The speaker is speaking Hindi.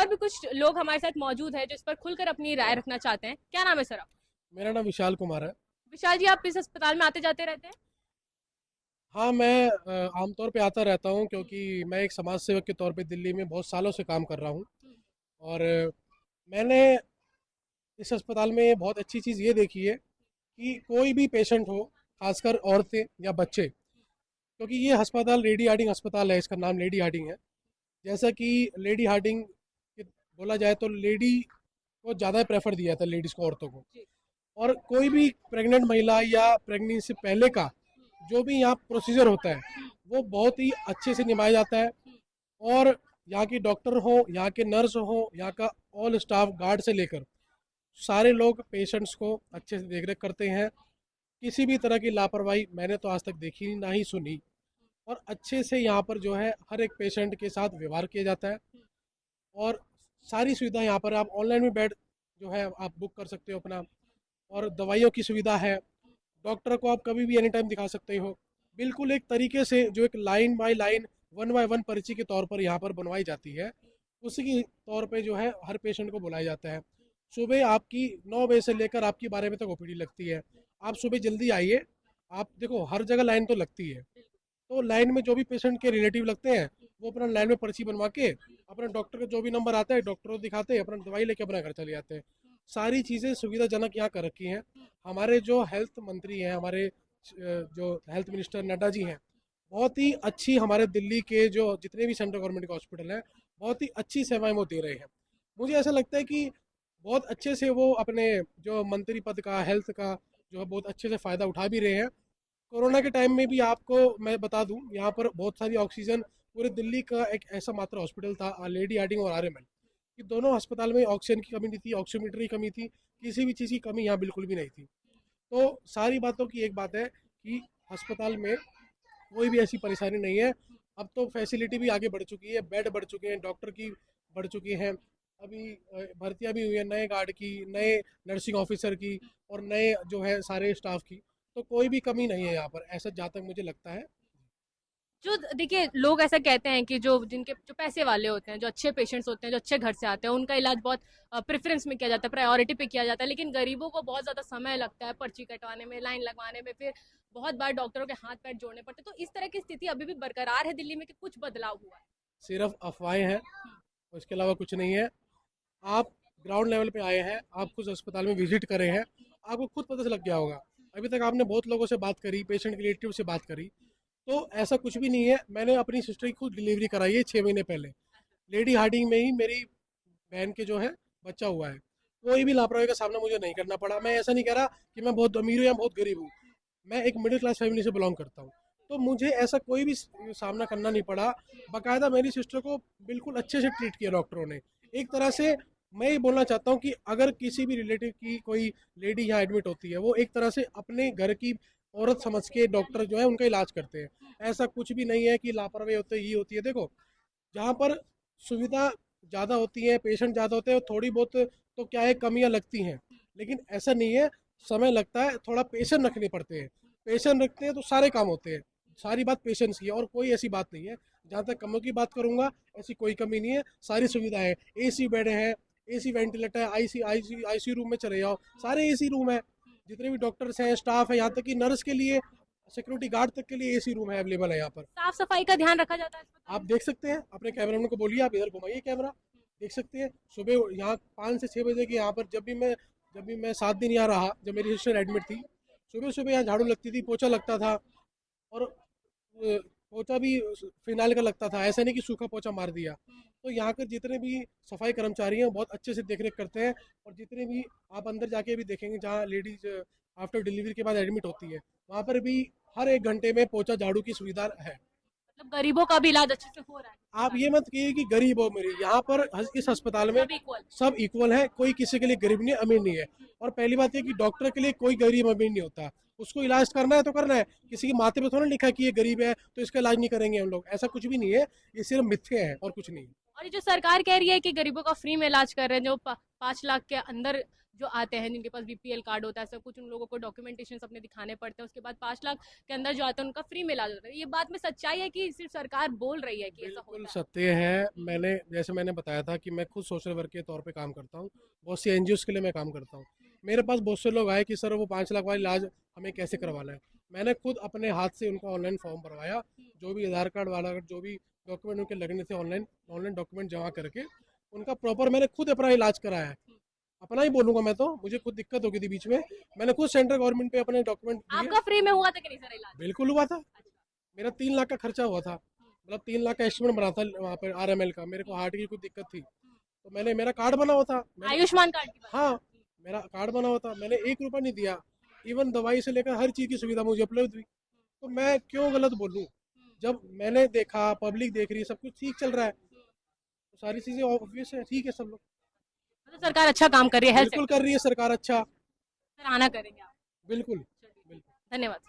और भी कुछ लोग हमारे साथ मौजूद है जो इस पर खुलकर अपनी राय रखना चाहते हैं। क्या नाम है सर आपका? मेरा नाम विशाल कुमार है। विशाल जी, आप इस अस्पताल में आते जाते रहते हैं? हाँ, मैं आमतौर पे आता रहता हूँ क्योंकि मैं एक समाज सेवक के तौर पे दिल्ली में बहुत सालों से काम कर रहा हूँ। और मैंने इस अस्पताल में बहुत अच्छी चीज़ ये देखी है कि कोई भी पेशेंट हो, खासकर औरतें या बच्चे, क्योंकि ये अस्पताल लेडी हार्डिंग अस्पताल है, इसका नाम लेडी हार्डिंग है। जैसा कि लेडी हार्डिंग बोला जाए तो लेडी को ज़्यादा प्रेफर दिया था, लेडीज़ को, औरतों को। जी। और कोई भी प्रेग्नेंट महिला या प्रेगनेंसी से पहले का जो भी यहाँ प्रोसीजर होता है वो बहुत ही अच्छे से निभाया जाता है। और यहाँ की डॉक्टर हो, यहाँ के नर्स हो, यहाँ का ऑल स्टाफ, गार्ड से लेकर सारे लोग पेशेंट्स को अच्छे से देख रेख करते हैं। किसी भी तरह की लापरवाही मैंने तो आज तक देखी ना ही सुनी। और अच्छे से यहाँ पर जो है हर एक पेशेंट के साथ व्यवहार किया जाता है। और सारी सुविधा यहाँ पर, आप ऑनलाइन भी बेड जो है आप बुक कर सकते हो अपना। और दवाइयों की सुविधा है, डॉक्टर को आप कभी भी एनी टाइम दिखा सकते हो। बिल्कुल एक तरीके से जो एक line by line, one by one पर्ची के तौर पर यहाँ पर बनवाई जाती है, उसी के तौर पे जो है हर पेशेंट को बुलाया जाता है। सुबह आपकी 9 बजे से लेकर आपकी 12 बजे तक ओपीडी लगती है। आप सुबह जल्दी आइए। आप देखो, हर जगह लाइन तो लगती है, तो लाइन में जो भी पेशेंट के रिलेटिव लगते हैं वो अपना लाइन में पर्ची बनवा के अपना डॉक्टर का जो भी नंबर आता है डॉक्टर को दिखाते हैं, अपना दवाई लेके अपना घर चले जाते हैं। सारी चीज़ें सुविधाजनक यहाँ कर रखी हैं। हमारे जो हेल्थ मंत्री हैं, हमारे जो हेल्थ मिनिस्टर नड्डा जी हैं, बहुत ही अच्छी, हमारे दिल्ली के जो जितने भी सेंट्रल गवर्नमेंट के हॉस्पिटल हैं, बहुत ही अच्छी सेवाएं वो दे रहे हैं। मुझे ऐसा लगता है कि बहुत अच्छे से वो अपने जो मंत्री पद का, हेल्थ का जो है, बहुत अच्छे से फ़ायदा उठा भी रहे हैं। कोरोना के टाइम में भी आपको मैं बता दूं, यहाँ पर बहुत सारी ऑक्सीजन, पूरे दिल्ली का एक ऐसा मात्र हॉस्पिटल था, लेडी हार्डिंग और आरएमएल, कि दोनों अस्पताल में ऑक्सीजन की कमी नहीं थी, ऑक्सीमीटर की कमी थी, किसी भी चीज़ की कमी यहाँ बिल्कुल भी नहीं थी। तो सारी बातों की एक बात है कि अस्पताल में कोई भी ऐसी परेशानी नहीं है। अब तो फैसिलिटी भी आगे बढ़ चुकी है, बेड बढ़ चुके हैं, डॉक्टर की बढ़ चुकी हैं। अभी भर्तियां भी हुई हैं नए गार्ड की, नए नर्सिंग ऑफिसर की, और नए जो है सारे स्टाफ की। तो कोई भी कमी नहीं है यहाँ पर, ऐसा जहाँ तक मुझे लगता है। जो देखिए, लोग ऐसा कहते हैं कि जो जिनके जो पैसे वाले होते हैं, जो अच्छे पेशेंट्स होते हैं, जो अच्छे घर से आते हैं, उनका इलाज बहुत प्रेफरेंस में किया जाता है, प्रायोरिटी पे किया जाता है। लेकिन गरीबों को बहुत ज़्यादा समय लगता है पर्ची कटवाने में, लाइन लगवाने में, फिर बहुत बार डॉक्टरों के हाथ पैर जोड़ने पड़ते हैं। तो इस तरह की स्थिति अभी भी बरकरार है दिल्ली में कि कुछ बदलाव हुआ है? सिर्फ अफवाहें हैं, उसके अलावा कुछ नहीं है। आप ग्राउंड लेवल पे आए हैं, आप खुद अस्पताल में विजिट करे हैं, आपको खुद पता लग गया होगा। अभी तक आपने बहुत लोगों से बात करी, पेशेंट के रिलेटिव से बात करी, तो ऐसा कुछ भी नहीं है। मैंने अपनी सिस्टर की खुद डिलीवरी कराई है 6 महीने पहले, लेडी हार्डिंग में ही मेरी बहन के जो है बच्चा हुआ है। कोई भी लापरवाही का सामना मुझे नहीं करना पड़ा। मैं ऐसा नहीं कह रहा कि मैं बहुत अमीर हूँ या बहुत गरीब हूँ, मैं एक मिडिल क्लास फैमिली से बिलोंग करता हूँ। तो मुझे ऐसा कोई भी सामना करना नहीं पड़ा। बाकायदा मेरी सिस्टर को बिल्कुल अच्छे से ट्रीट किया डॉक्टरों ने। एक तरह से मैं ये बोलना चाहता हूँ कि अगर किसी भी रिलेटिव की कोई लेडी यहाँ एडमिट होती है, वो एक तरह से अपने घर की औरत समझ के डॉक्टर जो है उनका इलाज करते हैं। ऐसा कुछ भी नहीं है कि लापरवाही होती ही होती है। देखो, जहाँ पर सुविधा ज़्यादा होती है, पेशेंट ज़्यादा होते हैं, थोड़ी बहुत तो क्या है, कमियाँ लगती हैं। लेकिन ऐसा नहीं है, समय लगता है, थोड़ा पेशेंस रखने पड़ते हैं। पेशेंस रखते हैं तो सारे काम होते हैं। सारी बात पेशेंस की है, और कोई ऐसी बात नहीं है। जहाँ तक कमियों की बात करूँगा, ऐसी कोई कमी नहीं है। सारी सुविधाएं हैं, एसी बेड है, एसी वेंटिलेटर है, आईसी रूम में चले जाओ, सारे एसी रूम है। जितने भी डॉक्टर्स हैं, स्टाफ है, यहाँ तक कि नर्स के लिए, सिक्योरिटी गार्ड तक के लिए एसी रूम है, अवेलेबल है यहाँ पर। साफ सफाई का ध्यान रखा जाता है अस्पताल आप में? देख सकते हैं, अपने कैमरामैन को बोलिए, आप इधर घुमाइए कैमरा, देख सकते हैं। सुबह यहाँ 5 से 6 बजे के यहाँ पर, जब भी मैं 7 दिन यहाँ रहा, जब मेरी सिस्टर एडमिट थी, सुबह सुबह यहाँ झाड़ू लगती थी, पोछा लगता था। और पोछा भी फिनाइल का लगता था, ऐसा नहीं कि सूखा पोछा मार दिया। तो यहाँ के जितने भी सफाई कर्मचारी हैं वो बहुत अच्छे से देख रेख करते हैं। और जितने भी आप अंदर जाके भी देखेंगे, जहाँ लेडीज आफ्टर डिलीवरी के बाद एडमिट होती है, वहाँ पर भी हर 1 घंटे में पोछा झाड़ू की सुविधा है। मतलब गरीबों का भी इलाज अच्छे से हो रहा है आप अस्पताल ये में? मत कहिए कि गरीब हो मेरी, यहाँ पर इस अस्पताल में सब इक्वल? सब इक्वल है, कोई किसी के लिए गरीब नहीं, अमीर नहीं है। और पहली बात ये कि डॉक्टर के लिए कोई गरीब अमीर नहीं होता। उसको इलाज करना है तो करना है, किसी के माथे पे थोड़ा लिखा है कि ये गरीब है तो इसका इलाज नहीं करेंगे हम लोग, ऐसा कुछ भी नहीं है। ये सिर्फ मिथ्या है और कुछ नहीं। और ये जो सरकार कह रही है कि गरीबों का फ्री में इलाज कर रहे हैं, जो 5 लाख के अंदर जो आते हैं जिनके पास बीपीएल कार्ड होता है, सब कुछ उन लोगों को डॉक्यूमेंटेशन अपने दिखाने पड़ते हैं, उसके बाद 5 लाख के अंदर जो आता है उनका फ्री में इलाज होता है। ये बात में सच्चाई है कि सिर्फ सरकार बोल रही है कि ऐसा बिल्कुल होता है? सत्य है। मैंने बताया था कि मैं खुद सोशल वर्क के तौर पे काम करता हूँ, बहुत सी एनजीओ के लिए मैं काम करता हूँ। मेरे पास बहुत से लोग आए कि सर वो 5 लाख वाला इलाज हमें कैसे करवाना है। मैंने खुद अपने हाथ से उनका ऑनलाइन फॉर्म भरवाया, जो भी आधार कार्ड वाला जो भी डॉक्यूमेंट उनके लगने थे, ऑनलाइन ऑनलाइन डॉक्यूमेंट जमा करके उनका प्रॉपर मैंने खुद अपना इलाज कराया है। अपना ही बोलूंगा मैं, तो मुझे खुद दिक्कत हो गई थी बीच में, मैंने खुद सेंट्रल गवर्नमेंट पे अपने डॉक्यूमेंट दिए। आपका फ्री में हुआ था कि नहीं सर इलाज? बिल्कुल हुआ था। अच्छा। मेरा 3 लाख का खर्चा हुआ था, मतलब 3 लाख का एस्टिमेट बना था वहाँ पर आरएमएल का। मेरे को हार्ट की कुछ दिक्कत थी, तो मैंने मेरा कार्ड बना हुआ था, मैंने आयुष्मान कार्ड की बात हाँ कर? मेरा कार्ड बना हुआ था, मैंने 1 रुपया नहीं दिया। इवन दवाई से लेकर हर चीज़ की सुविधा मुझे उपलब्ध हुई, तो मैं क्यों गलत बोलूँ। जब मैंने देखा, पब्लिक देख रही है, सब कुछ ठीक चल रहा है, तो सारी चीज़ें ऑब्वियस है, ठीक है सब लोग। मतलब सरकार अच्छा काम कर रही है हेल्थ बिल्कुल सेक्टर कर रही है सरकार अच्छा। में, सर आना करेंगे आप? बिल्कुल चलिए, बिल्कुल। धन्यवाद।